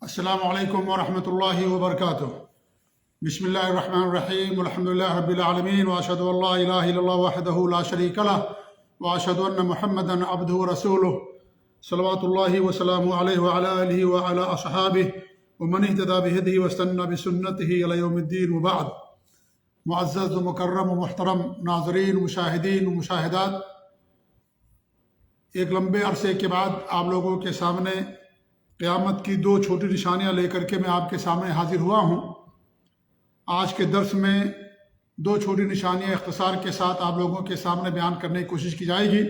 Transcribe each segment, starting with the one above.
السلام علیکم ورحمۃ اللہ وبرکاتہ۔ بسم اللہ الرحمن الرحیم، الحمدللہ رب العالمین، واشہد ان لا الہ الا اللہ وحدہ لا شریک لہ، واشہد ان محمدا عبدہ ورسولہ، صلوات اللہ وسلامہ علیہ وعلی آلہ وعلی اصحابہ ومن اہتدی بہدیہ واستنى بسنتہ الی یوم الدین، وبعد۔ معزز و مکرم و محترم ناظرین، مشاہدین و مشاہدات، ایک لمبے عرصے کے بعد آپ لوگوں کے سامنے قیامت کی دو چھوٹی نشانیاں لے کر کے میں آپ کے سامنے حاضر ہوا ہوں۔ آج کے درس میں دو چھوٹی نشانیاں اختصار کے ساتھ آپ لوگوں کے سامنے بیان کرنے کی کوشش کی جائے گی۔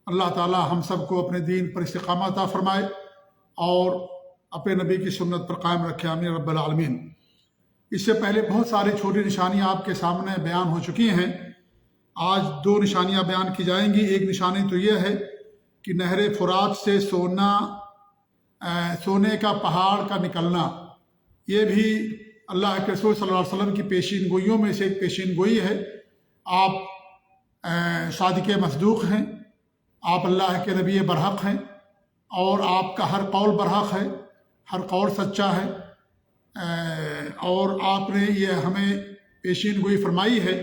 اللہ تعالی ہم سب کو اپنے دین پر استقامت عطا فرمائے اور اپنے نبی کی سنت پر قائم رکھے، آمین رب العالمین۔ اس سے پہلے بہت ساری چھوٹی نشانیاں آپ کے سامنے بیان ہو چکی ہیں۔ آج دو نشانیاں بیان کی جائیں گی۔ ایک نشانی تو یہ ہے کہ نہر فرات سے سونے کا پہاڑ کا نکلنا، یہ بھی اللہ کے رسول صلی اللہ علیہ وسلم کی پیشین گوئیوں میں سے ایک پیشین گوئی ہے۔ آپ صادق مصدوق ہیں، آپ اللہ کے نبی برحق ہیں، اور آپ کا ہر قول برحق ہے، ہر قول سچا ہے، اور آپ نے یہ ہمیں پیشین گوئی فرمائی ہے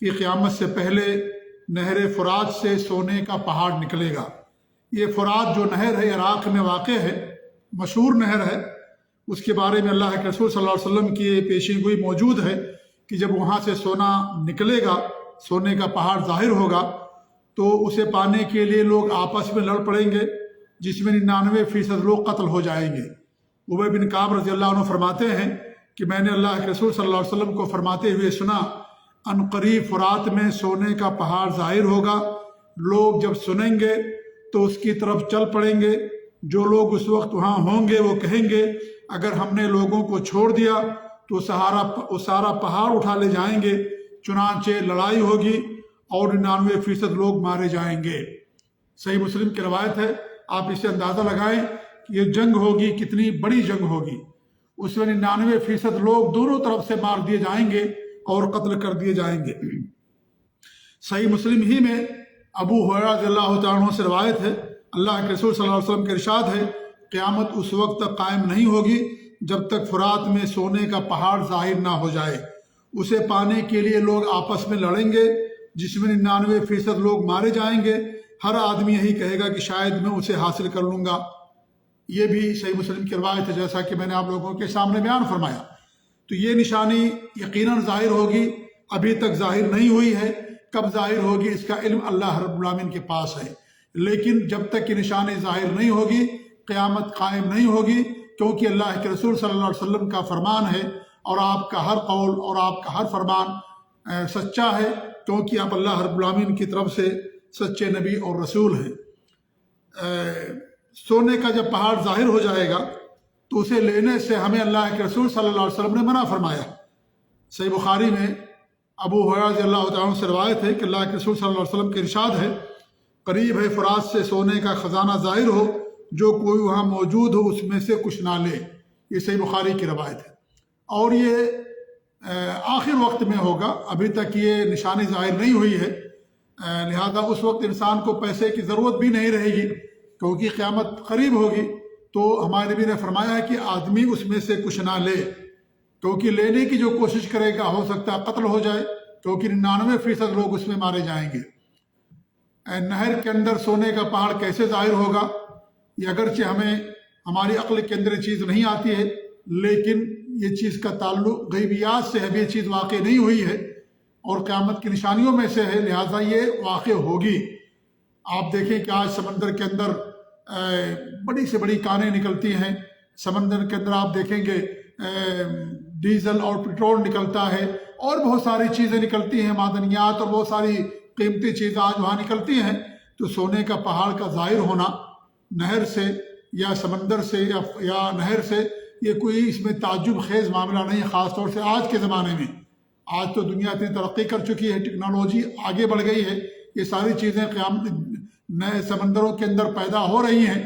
کہ قیامت سے پہلے نہر فرات سے سونے کا پہاڑ نکلے گا۔ یہ فرات جو نہر ہے عراق میں واقع ہے، مشہور نہر ہے۔ اس کے بارے میں اللہ کے رسول صلی اللہ علیہ وسلم کی یہ پیشین گوئی موجود ہے کہ جب وہاں سے سونا نکلے گا، سونے کا پہاڑ ظاہر ہوگا، تو اسے پانے کے لیے لوگ آپس میں لڑ پڑیں گے، جس میں 99% لوگ قتل ہو جائیں گے۔ ابی بن کعب رضی اللہ عنہ فرماتے ہیں کہ میں نے اللہ کے رسول صلی اللہ علیہ وسلم کو فرماتے ہوئے سنا، ان قریب فرات میں سونے کا پہاڑ ظاہر ہوگا، لوگ جب سنیں گے تو اس کی طرف چل پڑیں گے۔ جو لوگ اس وقت وہاں ہوں گے وہ کہیں گے اگر ہم نے لوگوں کو چھوڑ دیا تو سارا پہاڑ اٹھا لے جائیں گے، چنانچہ لڑائی ہوگی اور 99% لوگ مارے جائیں گے۔ صحیح مسلم کی روایت ہے۔ آپ اسے اندازہ لگائیں کہ یہ جنگ ہوگی کتنی بڑی جنگ ہوگی۔ اس میں 99% لوگ دونوں طرف سے مار دیے جائیں گے اور قتل کر دیے جائیں گے۔ صحیح مسلم ہی میں ابو ہریرہ رضی اللہ تعالیٰ عنہ سے روایت ہے، اللہ کے رسول صلی اللہ علیہ وسلم کے ارشاد ہے، قیامت اس وقت تک قائم نہیں ہوگی جب تک فرات میں سونے کا پہاڑ ظاہر نہ ہو جائے۔ اسے پانے کے لیے لوگ آپس میں لڑیں گے، جس میں 99% لوگ مارے جائیں گے۔ ہر آدمی یہی کہے گا کہ شاید میں اسے حاصل کر لوں گا۔ یہ بھی صحیح مسلم کی روایت ہے، جیسا کہ میں نے آپ لوگوں کے سامنے بیان فرمایا۔ تو یہ نشانی یقیناً ظاہر ہوگی، ابھی تک ظاہر نہیں ہوئی ہے۔ کب ظاہر ہوگی اس کا علم اللہ رب العالمین کے پاس ہے، لیکن جب تک یہ نشانی ظاہر نہیں ہوگی قیامت قائم نہیں ہوگی، کیونکہ اللہ کے رسول صلی اللہ علیہ وسلم کا فرمان ہے، اور آپ کا ہر قول اور آپ کا ہر فرمان سچا ہے، کیونکہ آپ اللہ رب العالمین کی طرف سے سچے نبی اور رسول ہیں۔ سونے کا جب پہاڑ ظاہر ہو جائے گا تو اسے لینے سے ہمیں اللہ کے رسول صلی اللہ علیہ وسلم نے منع فرمایا۔ صحیح بخاری میں ابو ہریرہ رضی اللہ تعالیٰ عنہ سے روایت ہے کہ اللہ کے رسول صلی اللہ علیہ وسلم کے ارشاد ہے، قریب ہے فرات سے سونے کا خزانہ ظاہر ہو، جو کوئی وہاں موجود ہو اس میں سے کچھ نہ لے۔ یہ صحیح بخاری کی روایت ہے، اور یہ آخر وقت میں ہوگا، ابھی تک یہ نشانی ظاہر نہیں ہوئی ہے، لہذا اس وقت انسان کو پیسے کی ضرورت بھی نہیں رہے گی، کیونکہ قیامت قریب ہوگی۔ تو ہمارے نبی نے فرمایا ہے کہ آدمی اس میں سے کچھ نہ لے، کیونکہ لینے کی جو کوشش کرے گا ہو سکتا ہے قتل ہو جائے، کیونکہ 99% لوگ اس میں مارے جائیں گے۔ نہر کے اندر سونے کا پہاڑ کیسے ظاہر ہوگا، یہ اگرچہ ہماری عقل کے اندر یہ چیز نہیں آتی ہے، لیکن یہ چیز کا تعلق غیبیات سے ہے، یہ چیز واقع نہیں ہوئی ہے اور قیامت کی نشانیوں میں سے ہے، لہٰذا یہ واقع ہوگی۔ آپ دیکھیں کہ آج سمندر کے اندر بڑی سے بڑی کانیں نکلتی ہیں، سمندر کے اندر آپ دیکھیں گے ڈیزل اور پٹرول نکلتا ہے، اور بہت ساری چیزیں نکلتی ہیں، معدنیات اور بہت ساری قیمتی چیزیں آج وہاں نکلتی ہیں۔ تو سونے کا پہاڑ کا ظاہر ہونا نہر سے یا سمندر سے یا نہر سے، یہ کوئی اس میں تعجب خیز معاملہ نہیں، خاص طور سے آج کے زمانے میں۔ آج تو دنیا اتنی ترقی کر چکی ہے، ٹیکنالوجی آگے بڑھ گئی ہے، یہ ساری چیزیں نئے سمندروں کے اندر پیدا ہو رہی ہیں،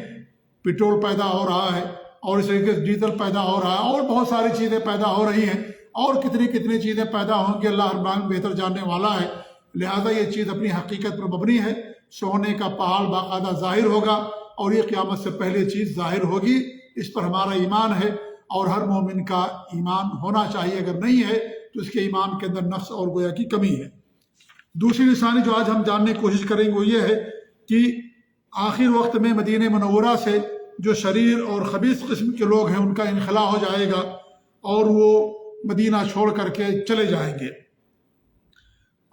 پٹرول پیدا ہو رہا ہے، اور اس طریقے سے ڈیزل پیدا ہو رہا ہے، اور بہت ساری چیزیں پیدا ہو رہی ہیں، اور کتنی چیزیں پیدا ہوں گی، اللہ رب العالمین بہتر جاننے والا ہے۔ لہذا یہ چیز اپنی حقیقت پر مبنی ہے، سونے کا پہاڑ باقاعدہ ظاہر ہوگا، اور یہ قیامت سے پہلے چیز ظاہر ہوگی، اس پر ہمارا ایمان ہے، اور ہر مومن کا ایمان ہونا چاہیے، اگر نہیں ہے تو اس کے ایمان کے اندر نقص اور گویا کی کمی ہے۔ دوسری نشانی جو آج ہم جاننے کی کوشش کریں گے وہ یہ ہے کہ آخر وقت میں مدینہ منورہ سے جو شریر اور خبیث قسم کے لوگ ہیں ان کا انخلاء ہو جائے گا اور وہ مدینہ چھوڑ کر کے چلے جائیں گے۔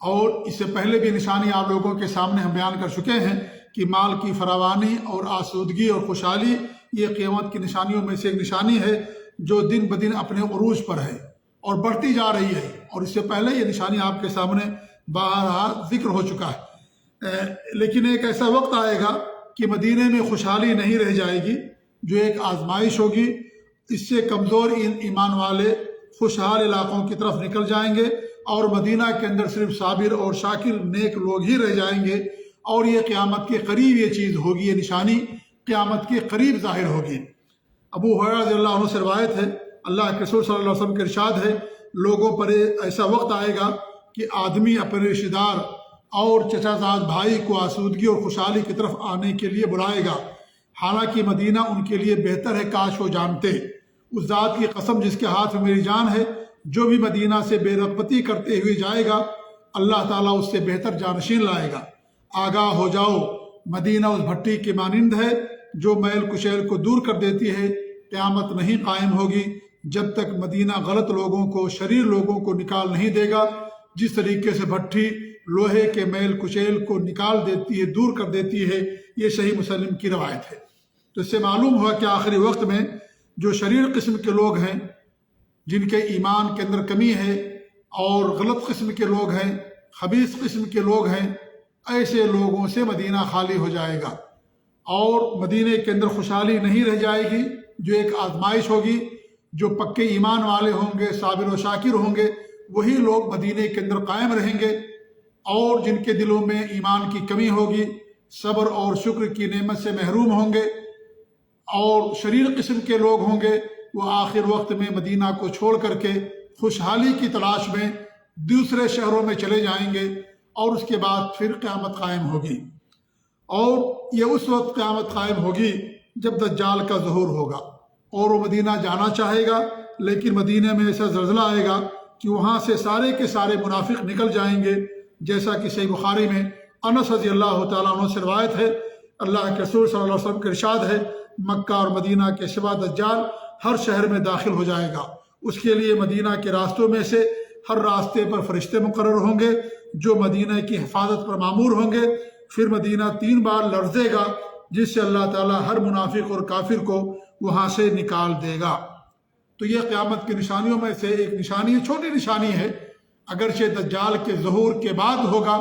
اور اس سے پہلے بھی نشانی آپ لوگوں کے سامنے ہم بیان کر چکے ہیں کہ مال کی فراوانی اور آسودگی اور خوشحالی یہ قیامت کی نشانیوں میں سے ایک نشانی ہے جو دن بدن اپنے عروج پر ہے اور بڑھتی جا رہی ہے، اور اس سے پہلے یہ نشانی آپ کے سامنے بہرحال ذکر ہو چکا ہے۔ لیکن ایک ایسا وقت آئے گا کہ مدینہ میں خوشحالی نہیں رہ جائے گی، جو ایک آزمائش ہوگی، اس سے کمزور ایمان والے خوشحال علاقوں کی طرف نکل جائیں گے اور مدینہ کے اندر صرف صابر اور شاکر نیک لوگ ہی رہ جائیں گے، اور یہ قیامت کے قریب یہ چیز ہوگی، یہ نشانی قیامت کے قریب ظاہر ہوگی۔ ابو ہریرہ رضی اللہ عنہ سے روایت ہے، اللہ کے رسول صلی اللہ علیہ وسلم کا ارشاد ہے، لوگوں پر ایسا وقت آئے گا کہ آدمی اپنے رشتہ دار اور چچا زاد بھائی کو آسودگی اور خوشحالی کی طرف آنے کے لیے بلائے گا، حالانکہ مدینہ ان کے لیے بہتر ہے، کاش وہ جانتے۔ اس ذات کی قسم جس کے ہاتھ میں میری جان ہے، جو بھی مدینہ سے بے رغبتی کرتے ہوئے جائے گا اللہ تعالیٰ اس سے بہتر جانشین لائے گا۔ آگاہ ہو جاؤ، مدینہ اس بھٹی کی مانند ہے جو میل کچیل کو دور کر دیتی ہے۔ قیامت نہیں قائم ہوگی جب تک مدینہ غلط لوگوں کو، شریر لوگوں کو نکال نہیں دے گا، جس طریقے سے بھٹی لوہے کے میل کچیل کو نکال دیتی ہے، دور کر دیتی ہے۔ یہ صحیح مسلم کی روایت ہے۔ تو اس سے معلوم ہوا کہ آخری وقت میں جو شریر قسم کے لوگ ہیں، جن کے ایمان کے اندر کمی ہے، اور غلط قسم کے لوگ ہیں، خبیث قسم کے لوگ ہیں، ایسے لوگوں سے مدینہ خالی ہو جائے گا اور مدینہ کے اندر خوشحالی نہیں رہ جائے گی، جو ایک آزمائش ہوگی۔ جو پکے ایمان والے ہوں گے، صابر و شاکر ہوں گے، وہی لوگ مدینہ کے اندر قائم رہیں گے، اور جن کے دلوں میں ایمان کی کمی ہوگی، صبر اور شکر کی نعمت سے محروم ہوں گے، اور شریر قسم کے لوگ ہوں گے، وہ آخر وقت میں مدینہ کو چھوڑ کر کے خوشحالی کی تلاش میں دوسرے شہروں میں چلے جائیں گے، اور اس کے بعد پھر قیامت قائم ہوگی۔ اور یہ اس وقت قیامت قائم ہوگی جب دجال کا ظہور ہوگا اور وہ مدینہ جانا چاہے گا، لیکن مدینہ میں ایسا زلزلہ آئے گا کہ وہاں سے سارے کے سارے منافق نکل جائیں گے، جیسا کہ صحیح بخاری میں انس رضی اللہ تعالیٰ عنہ سے روایت ہے، اللہ کے رسول صلی اللہ علیہ وسلم کا ارشاد ہے، مکہ اور مدینہ کے سوا دجال ہر شہر میں داخل ہو جائے گا، اس کے لیے مدینہ کے راستوں میں سے ہر راستے پر فرشتے مقرر ہوں گے جو مدینہ کی حفاظت پر مامور ہوں گے۔ پھر مدینہ 3 بار لرزے گا، جس سے اللہ تعالیٰ ہر منافق اور کافر کو وہاں سے نکال دے گا۔ تو یہ قیامت کی نشانیوں میں سے ایک نشانی ہے، چھوٹی نشانی ہے، اگرچہ دجال کے ظہور کے بعد ہوگا،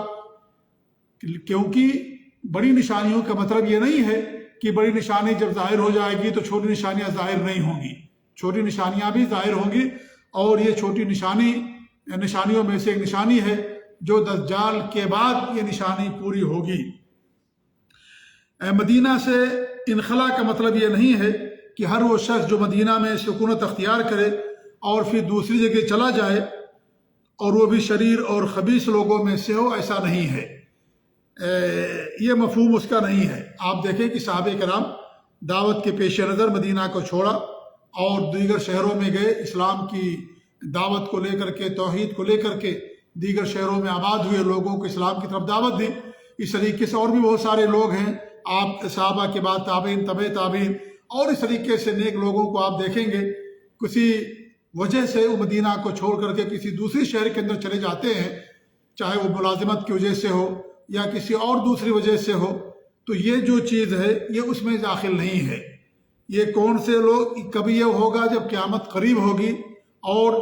کیونکہ بڑی نشانیوں کا مطلب یہ نہیں ہے کہ بڑی نشانی جب ظاہر ہو جائے گی تو چھوٹی نشانیاں ظاہر نہیں ہوں گی، چھوٹی نشانیاں بھی ظاہر ہوں گی، اور یہ چھوٹی نشانیوں میں سے ایک نشانی ہے جو دجال کے بعد یہ نشانی پوری ہوگی۔ مدینہ سے انخلاء کا مطلب یہ نہیں ہے کہ ہر وہ شخص جو مدینہ میں سکونت اختیار کرے اور پھر دوسری جگہ چلا جائے اور وہ بھی شریر اور خبیث لوگوں میں سے ہو، ایسا نہیں ہے، یہ مفہوم اس کا نہیں ہے۔ آپ دیکھیں کہ صحابہ کرام دعوت کے پیش نظر مدینہ کو چھوڑا اور دیگر شہروں میں گئے، اسلام کی دعوت کو لے کر کے، توحید کو لے کر کے دیگر شہروں میں آباد ہوئے، لوگوں کو اسلام کی طرف دعوت دی۔ اس طریقے سے اور بھی بہت سارے لوگ ہیں، آپ صحابہ کے بعد تابعین، تبع تابعین، اور اس طریقے سے نیک لوگوں کو آپ دیکھیں گے کسی وجہ سے وہ مدینہ کو چھوڑ کر کے کسی دوسری شہر کے اندر چلے جاتے ہیں، چاہے وہ ملازمت کی وجہ سے ہو یا کسی اور دوسری وجہ سے ہو۔ تو یہ جو چیز ہے یہ اس میں داخل نہیں ہے۔ یہ کون سے لوگ، کبھی یہ ہوگا جب قیامت قریب ہوگی اور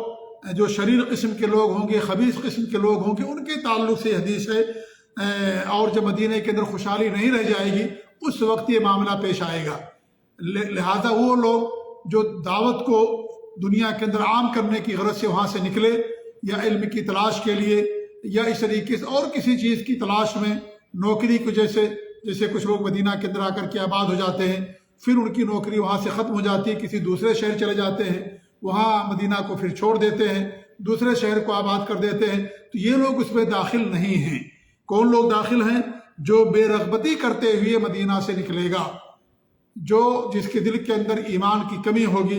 جو شریر قسم کے لوگ ہوں گے، خبیث قسم کے لوگ ہوں گے، ان کے تعلق سے حدیث ہے، اور جب مدینہ کے اندر خوشحالی نہیں رہ جائے گی اس وقت یہ معاملہ پیش آئے گا۔ لہذا وہ لوگ جو دعوت کو دنیا کے اندر عام کرنے کی غرض سے وہاں سے نکلے، یا علم کی تلاش کے لیے یا اس طریقے سے اور کسی چیز کی تلاش میں، نوکری کی جیسے کچھ لوگ مدینہ کے اندر آ کر کے آباد ہو جاتے ہیں، پھر ان کی نوکری وہاں سے ختم ہو جاتی ہے، کسی دوسرے شہر چلے جاتے ہیں، وہاں مدینہ کو پھر چھوڑ دیتے ہیں، دوسرے شہر کو آباد کر دیتے ہیں، تو یہ لوگ اس میں داخل نہیں ہیں۔ کون لوگ داخل ہیں؟ جو بے رغبتی کرتے ہوئے مدینہ سے نکلے گا، جس کے دل کے اندر ایمان کی کمی ہوگی،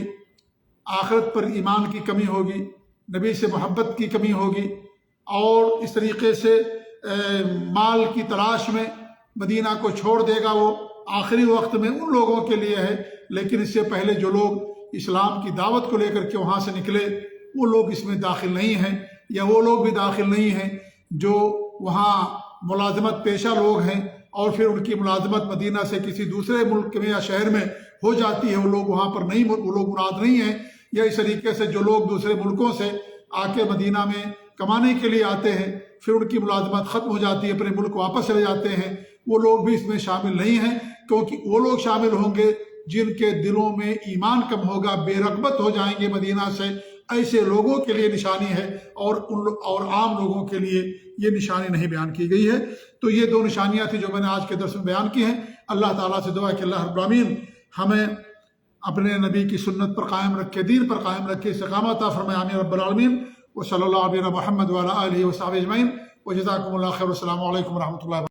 آخرت پر ایمان کی کمی ہوگی، نبی سے محبت کی کمی ہوگی، اور اس طریقے سے مال کی تلاش میں مدینہ کو چھوڑ دے گا، وہ آخری وقت میں ان لوگوں کے لیے ہے۔ لیکن اس سے پہلے جو لوگ اسلام کی دعوت کو لے کر کے وہاں سے نکلے، وہ لوگ اس میں داخل نہیں ہیں، یا وہ لوگ بھی داخل نہیں ہیں جو وہاں ملازمت پیشہ لوگ ہیں، اور پھر ان کی ملازمت مدینہ سے کسی دوسرے ملک میں یا شہر میں ہو جاتی ہے، وہ لوگ وہاں پر نہیں، وہ لوگ مراد نہیں ہیں۔ یا اس طریقے سے جو لوگ دوسرے ملکوں سے آ کے مدینہ میں کمانے کے لیے آتے ہیں، پھر ان کی ملازمت ختم ہو جاتی ہے، اپنے ملک واپس چلے جاتے ہیں، وہ لوگ بھی اس میں شامل نہیں ہیں، کیونکہ وہ لوگ شامل ہوں گے جن کے دلوں میں ایمان کم ہوگا، بے رغبت ہو جائیں گے مدینہ سے۔ ایسے لوگوں کے لیے نشانی ہے، اور عام لوگوں کے لیے یہ نشانی نہیں بیان کی گئی ہے۔ تو یہ دو نشانیاں تھیں جو میں نے آج کے درس میں بیان کی ہیں۔ اللہ تعالیٰ سے دعا ہے کہ اللہ رب العالمین ہمیں اپنے نبی کی سنت پر قائم رکھے، دین پر قائم رکھے، استقامت عطا فرمائے، آمین رب العالمین۔ وصلی اللہ علیہ محمد وعلی آلہ وصحبہ اجمعین، وجزاکم اللہ خیر، والسلام علیکم ورحمۃ اللہ۔